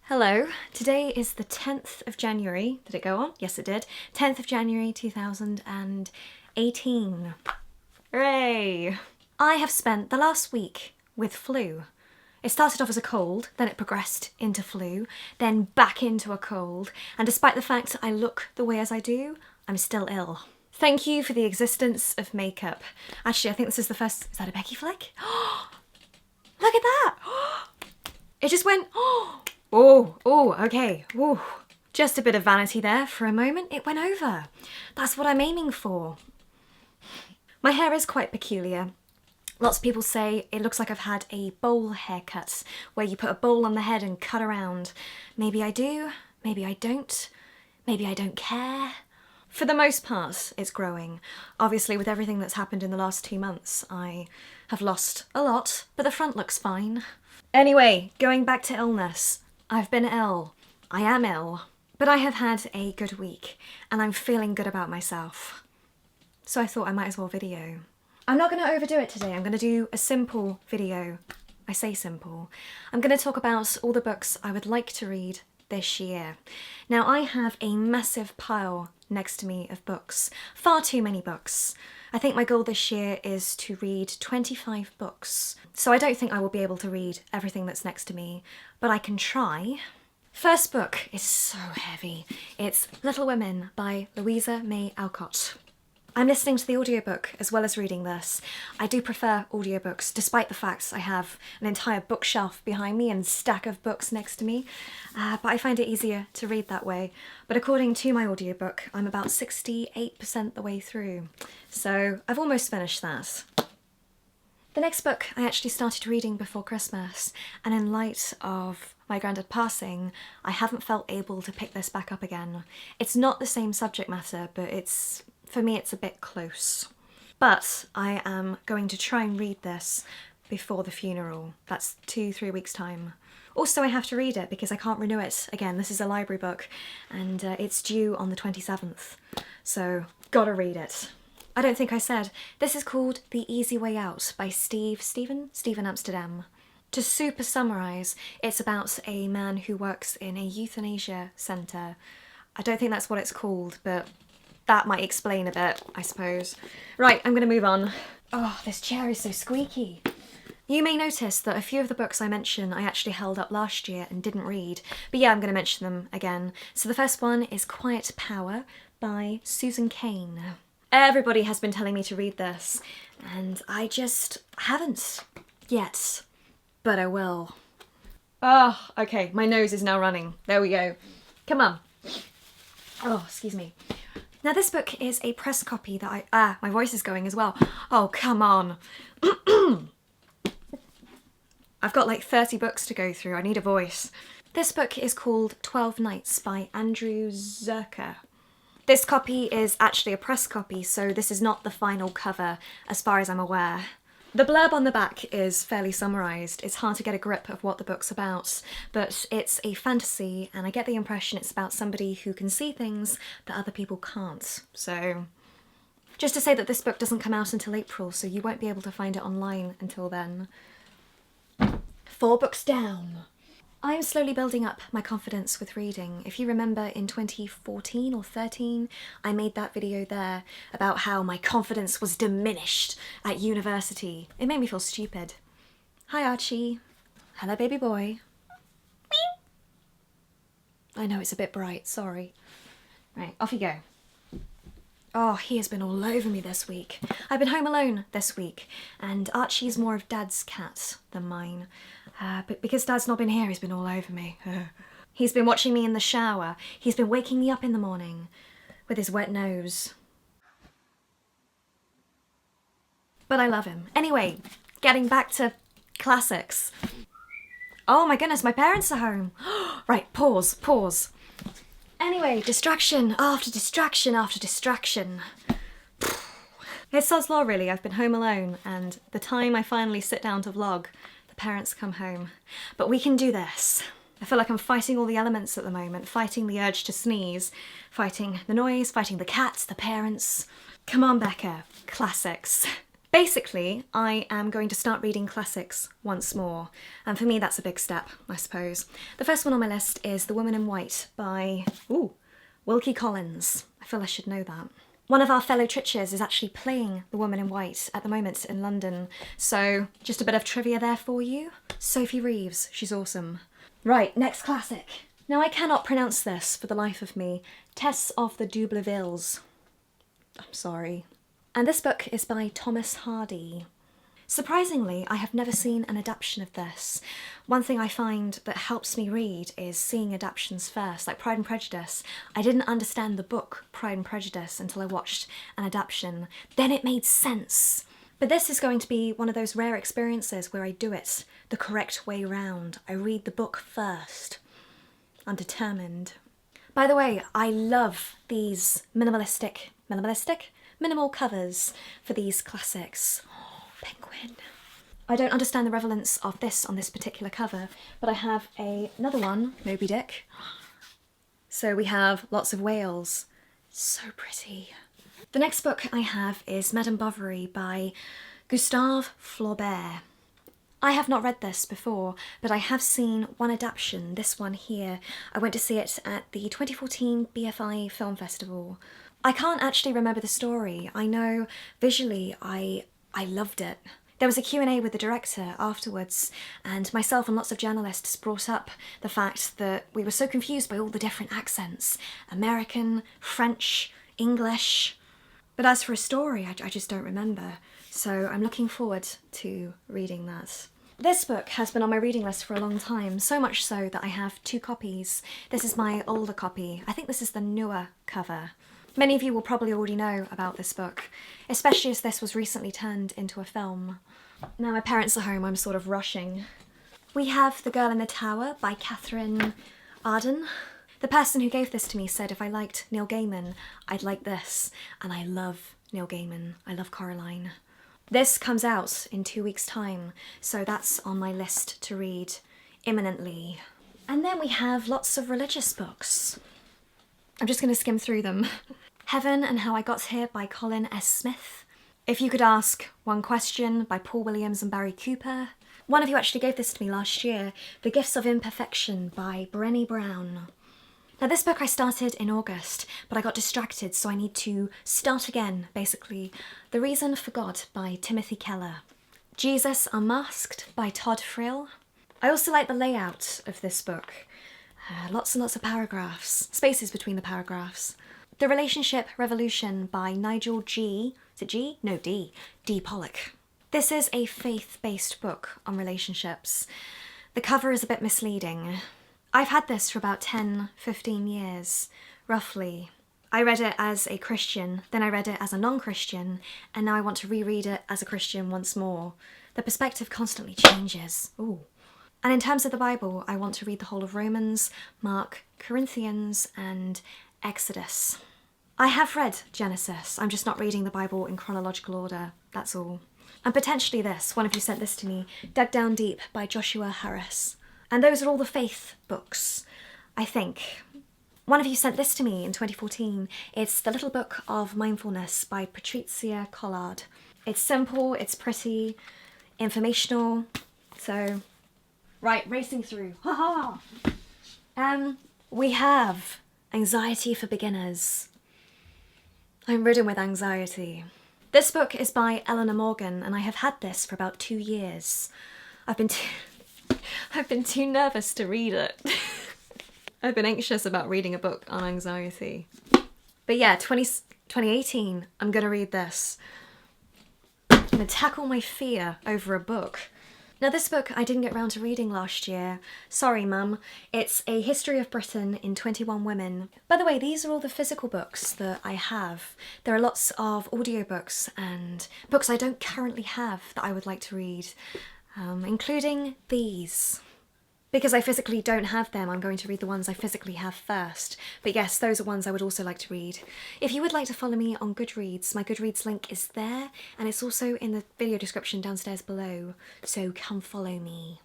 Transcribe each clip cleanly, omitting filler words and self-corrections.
Hello, today is the 10th of January. Did it go on? Yes it did. 10th of January 2018. Hooray! I have spent the last week with flu. It started off as a cold, then it progressed into flu, then back into a cold, and despite the fact I look the way as I do, I'm still ill. Thank you for the existence of makeup. Actually, I think this is the first... Is that a Becky flick? Look at that! It just went... Oh, okay. Ooh. Just a bit of vanity there for a moment. It went over. That's what I'm aiming for. My hair is quite peculiar. Lots of people say it looks like I've had a bowl haircut, where you put a bowl on the head and cut around. Maybe I do, maybe I don't, maybe I don't care. For the most part, it's growing. Obviously, with everything that's happened in the last 2 months, I have lost a lot, but the front looks fine. Anyway, going back to illness. I've been ill. I am ill. But I have had a good week, and I'm feeling good about myself. So I thought I might as well video. I'm not going to overdo it today. I'm going to do a simple video. I say simple. I'm going to talk about all the books I would like to read this year. Now, I have a massive pile next to me of books. Far too many books. I think my goal this year is to read 25 books. So I don't think I will be able to read everything that's next to me, but I can try. First book is so heavy. It's Little Women by Louisa May Alcott. I'm listening to the audiobook as well as reading this. I do prefer audiobooks, despite the fact I have an entire bookshelf behind me and a stack of books next to me, but I find it easier to read that way. But according to my audiobook, I'm about 68% the way through, so I've almost finished that. The next book I actually started reading before Christmas, and in light of my granddad passing, I haven't felt able to pick this back up again. It's not the same subject matter, but for me it's a bit close. But I am going to try and read this before the funeral. That's 2-3 weeks' time. Also, I have to read it because I can't renew it again. This is a library book, and it's due on the 27th, so gotta read it. I don't think I said, this is called The Easy Way Out by Stephen Amsterdam. To super summarise, it's about a man who works in a euthanasia centre. I don't think that's what it's called, but that might explain a bit, I suppose. Right, I'm going to move on. Oh, this chair is so squeaky. You may notice that a few of the books I mention I actually held up last year and didn't read, but yeah, I'm going to mention them again. So the first one is Quiet Power by Susan Cain. Everybody has been telling me to read this, and I just haven't yet, but I will. Oh, okay, my nose is now running. There we go. Come on. Oh, excuse me. Now this book is a press copy that my voice is going as well. Oh, come on. I've got like 30 books to go through. I need a voice. This book is called 12 Nights by Andrew Zurcher. This copy is actually a press copy, so this is not the final cover, as far as I'm aware. The blurb on the back is fairly summarised. It's hard to get a grip of what the book's about, but it's a fantasy, and I get the impression it's about somebody who can see things that other people can't. So, just to say that this book doesn't come out until April, so you won't be able to find it online until then. 4 books down. I'm slowly building up my confidence with reading. If you remember in 2014 or 13, I made that video there about how my confidence was diminished at university. It made me feel stupid. Hi Archie. Hello baby boy. I know it's a bit bright, sorry. Right, off you go. Oh, he has been all over me this week. I've been home alone this week, and Archie's more of Dad's cat than mine. But because Dad's not been here, he's been all over me. He's been watching me in the shower. He's been waking me up in the morning with his wet nose. But I love him. Anyway, getting back to classics. Oh my goodness, my parents are home. Right, pause. Anyway, distraction after distraction after distraction. It's Sod's Law really. I've been home alone, and the time I finally sit down to vlog, the parents come home. But we can do this. I feel like I'm fighting all the elements at the moment, fighting the urge to sneeze, fighting the noise, fighting the cats, the parents. Come on, Becca. Classics. Basically, I am going to start reading classics once more, and for me that's a big step, I suppose. The first one on my list is The Woman in White by, Wilkie Collins. I feel I should know that. One of our fellow Tritchers is actually playing The Woman in White at the moment in London, so just a bit of trivia there for you. Sophie Reeves, she's awesome. Right, next classic. Now I cannot pronounce this for the life of me. Tess of the Double-Villes. I'm sorry. And this book is by Thomas Hardy. Surprisingly, I have never seen an adaptation of this. One thing I find that helps me read is seeing adaptations first, like Pride and Prejudice. I didn't understand the book Pride and Prejudice until I watched an adaptation. Then it made sense. But this is going to be one of those rare experiences where I do it the correct way round. I read the book first. I'm determined. By the way, I love these minimal covers for these classics. Oh, penguin. I don't understand the relevance of this on this particular cover, but I have another one, Moby Dick. So we have lots of whales. So pretty. The next book I have is Madame Bovary by Gustave Flaubert. I have not read this before, but I have seen one adaptation, this one here. I went to see it at the 2014 BFI Film Festival. I can't actually remember the story. I know visually I loved it. There was a Q&A with the director afterwards, and myself and lots of journalists brought up the fact that we were so confused by all the different accents. American, French, English. But as for a story, I just don't remember. So I'm looking forward to reading that. This book has been on my reading list for a long time, so much so that I have 2 copies. This is my older copy. I think this is the newer cover. Many of you will probably already know about this book, especially as this was recently turned into a film. Now my parents are home, I'm sort of rushing. We have The Girl in the Tower by Catherine Arden. The person who gave this to me said if I liked Neil Gaiman, I'd like this. And I love Neil Gaiman. I love Coraline. This comes out in 2 weeks' time, so that's on my list to read imminently. And then we have lots of religious books. I'm just going to skim through them. Heaven and How I Got Here by Colin S. Smith. If You Could Ask One Question by Paul Williams and Barry Cooper. One of you actually gave this to me last year. The Gifts of Imperfection by Brené Brown. Now this book I started in August, but I got distracted, so I need to start again, basically. The Reason for God by Timothy Keller. Jesus Unmasked by Todd Frill. I also like the layout of this book. Lots and lots of paragraphs, spaces between the paragraphs. The Relationship Revolution by Nigel G. Is it G? No, D. D. Pollock. This is a faith-based book on relationships. The cover is a bit misleading. I've had this for about 10, 15 years, roughly. I read it as a Christian, then I read it as a non-Christian, and now I want to reread it as a Christian once more. The perspective constantly changes. Ooh. And in terms of the Bible, I want to read the whole of Romans, Mark, Corinthians, and Exodus. I have read Genesis, I'm just not reading the Bible in chronological order, that's all. And potentially this, one of you sent this to me, Dug Down Deep by Joshua Harris. And those are all the faith books, I think. One of you sent this to me in 2014. It's The Little Book of Mindfulness by Patricia Collard. It's simple, it's pretty, informational, so... Right, racing through. Ha ha! We have Anxiety for Beginners. I'm ridden with anxiety. This book is by Eleanor Morgan, and I have had this for about 2 years. I've been too nervous to read it. I've been anxious about reading a book on anxiety. But yeah, 2018, I'm gonna read this. I'm gonna tackle my fear over a book. Now this book I didn't get round to reading last year. Sorry, Mum. It's A History of Britain in 21 Women. By the way, these are all the physical books that I have. There are lots of audiobooks and books I don't currently have that I would like to read, including these. Because I physically don't have them, I'm going to read the ones I physically have first. But yes, those are ones I would also like to read. If you would like to follow me on Goodreads, my Goodreads link is there, and it's also in the video description downstairs below, so come follow me.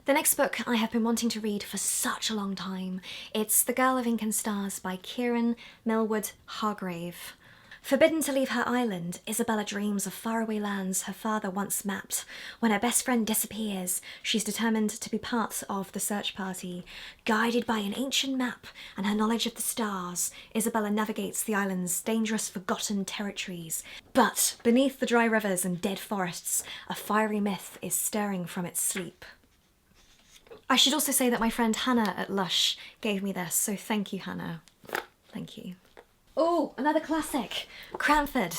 The next book I have been wanting to read for such a long time. It's The Girl of Ink and Stars by Kieran Millwood Hargrave. Forbidden to leave her island, Isabella dreams of faraway lands her father once mapped. When her best friend disappears, she's determined to be part of the search party. Guided by an ancient map and her knowledge of the stars, Isabella navigates the island's dangerous forgotten territories. But beneath the dry rivers and dead forests, a fiery myth is stirring from its sleep. I should also say that my friend Hannah at Lush gave me this, so thank you, Hannah. Thank you. Oh, another classic, Cranford.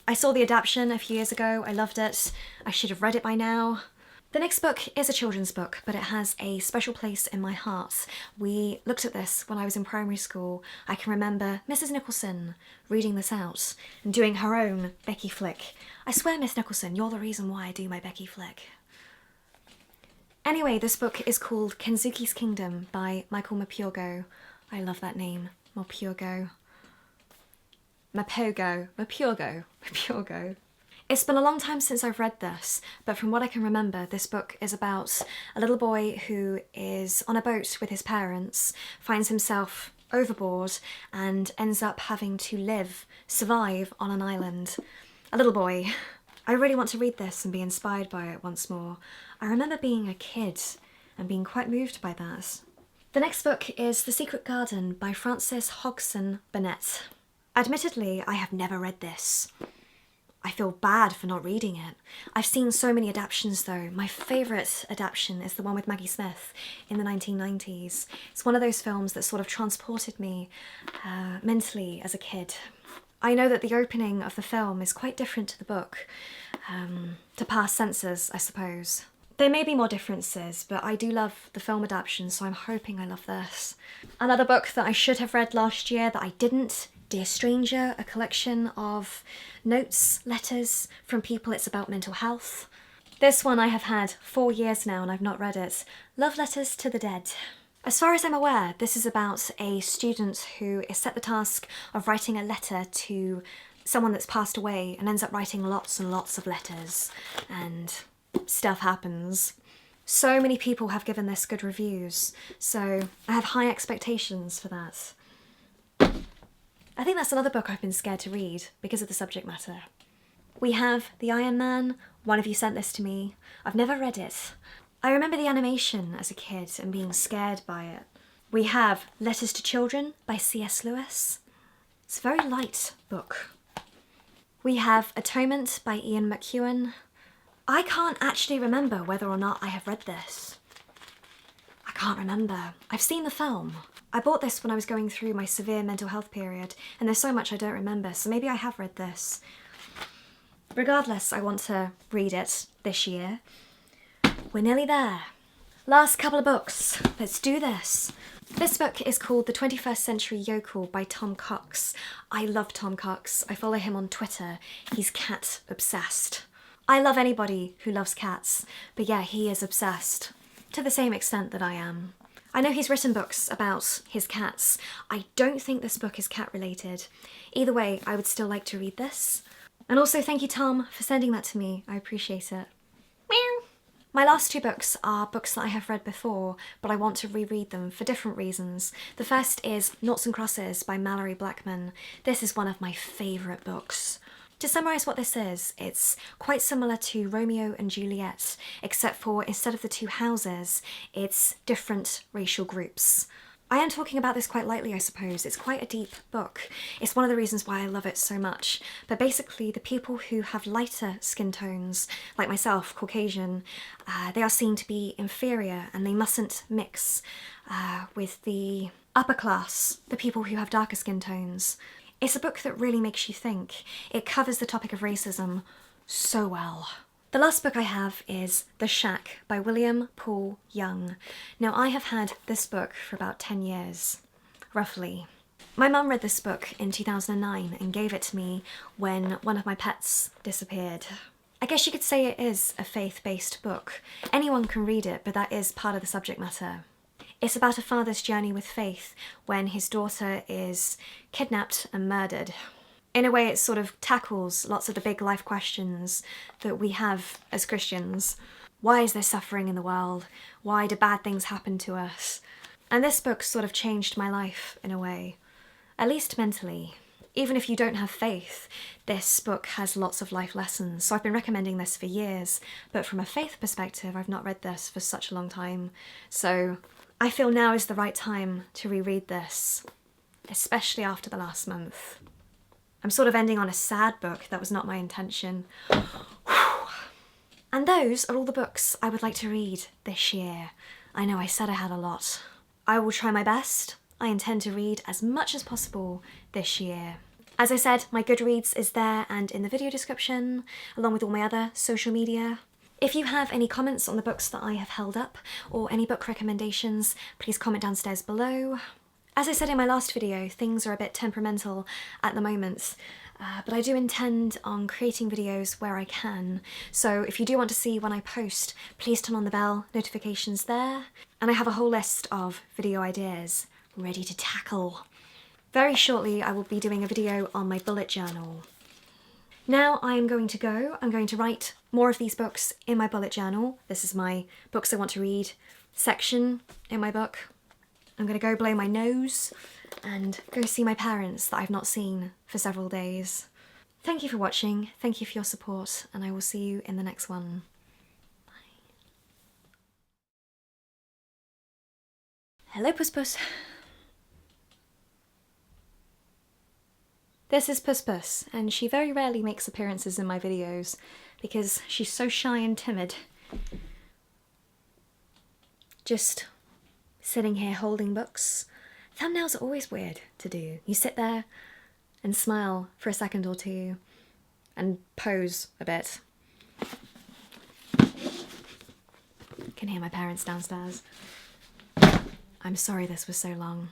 I saw the adaptation a few years ago, I loved it. I should have read it by now. The next book is a children's book, but it has a special place in my heart. We looked at this when I was in primary school. I can remember Mrs. Nicholson reading this out and doing her own Becky flick. I swear, Miss Nicholson, you're the reason why I do my Becky flick. Anyway, this book is called Kenzuki's Kingdom by Michael Mapurgo. I love that name, Mapurgo. Mapurgo. It's been a long time since I've read this, but from what I can remember, this book is about a little boy who is on a boat with his parents, finds himself overboard, and ends up having to survive on an island. A little boy. I really want to read this and be inspired by it once more. I remember being a kid and being quite moved by that. The next book is The Secret Garden by Frances Hodgson Burnett. Admittedly, I have never read this. I feel bad for not reading it. I've seen so many adaptations though. My favourite adaptation is the one with Maggie Smith in the 1990s. It's one of those films that sort of transported me mentally as a kid. I know that the opening of the film is quite different to the book, to past censors, I suppose. There may be more differences, but I do love the film adaptation, so I'm hoping I love this. Another book that I should have read last year that I didn't, Dear Stranger, a collection of notes, letters from people. It's about mental health. This one I have had 4 years now and I've not read it. Love Letters to the Dead. As far as I'm aware, this is about a student who is set the task of writing a letter to someone that's passed away and ends up writing lots and lots of letters, and stuff happens. So many people have given this good reviews, so I have high expectations for that. I think that's another book I've been scared to read because of the subject matter. We have The Iron Man. One of you sent this to me. I've never read it. I remember the animation as a kid and being scared by it. We have Letters to Children by C.S. Lewis. It's a very light book. We have Atonement by Ian McEwan. I can't actually remember whether or not I have read this. I can't remember. I've seen the film. I bought this when I was going through my severe mental health period, and there's so much I don't remember, so maybe I have read this. Regardless, I want to read it this year. We're nearly there. Last couple of books. Let's do this. This book is called The 21st Century Yokel by Tom Cox. I love Tom Cox. I follow him on Twitter. He's cat obsessed. I love anybody who loves cats, but yeah, he is obsessed. To the same extent that I am. I know he's written books about his cats. I don't think this book is cat related. Either way, I would still like to read this. And also thank you, Tom, for sending that to me. I appreciate it. Meow. My last 2 books are books that I have read before, but I want to reread them for different reasons. The first is Noughts and Crosses by Mallory Blackman. This is one of my favourite books. To summarise what this is, it's quite similar to Romeo and Juliet, except for instead of the 2 houses, it's different racial groups. I am talking about this quite lightly, I suppose. It's quite a deep book. It's one of the reasons why I love it so much. But basically, the people who have lighter skin tones, like myself, Caucasian, they are seen to be inferior and they mustn't mix with the upper class, the people who have darker skin tones. It's a book that really makes you think. It covers the topic of racism so well. The last book I have is The Shack by William Paul Young. Now, I have had this book for about 10 years, roughly. My mum read this book in 2009 and gave it to me when one of my pets disappeared. I guess you could say it is a faith-based book. Anyone can read it, but that is part of the subject matter. It's about a father's journey with faith when his daughter is kidnapped and murdered. In a way, it sort of tackles lots of the big life questions that we have as Christians. Why is there suffering in the world? Why do bad things happen to us? And this book sort of changed my life in a way, at least mentally. Even if you don't have faith, this book has lots of life lessons. So I've been recommending this for years, but from a faith perspective, I've not read this for such a long time. So I feel now is the right time to reread this, especially after the last month. I'm sort of ending on a sad book. That was not my intention. And those are all the books I would like to read this year. I know I said I had a lot. I will try my best. I intend to read as much as possible this year. As I said, my Goodreads is there and in the video description, along with all my other social media. If you have any comments on the books that I have held up, or any book recommendations, please comment downstairs below. As I said in my last video, things are a bit temperamental at the moment, but I do intend on creating videos where I can. So if you do want to see when I post, please turn on the bell notifications there. And I have a whole list of video ideas ready to tackle. Very shortly I will be doing a video on my bullet journal. Now I am going to go. I'm going to write more of these books in my bullet journal. This is my books I want to read section in my book. I'm going to go blow my nose and go see my parents that I've not seen for several days. Thank you for watching, thank you for your support, and I will see you in the next one. Bye. Hello, Puss Puss. This is Puss Puss, and she very rarely makes appearances in my videos because she's so shy and timid. Just sitting here holding books. Thumbnails are always weird to do. You sit there and smile for a second or two and pose a bit. I can hear my parents downstairs. I'm sorry this was so long.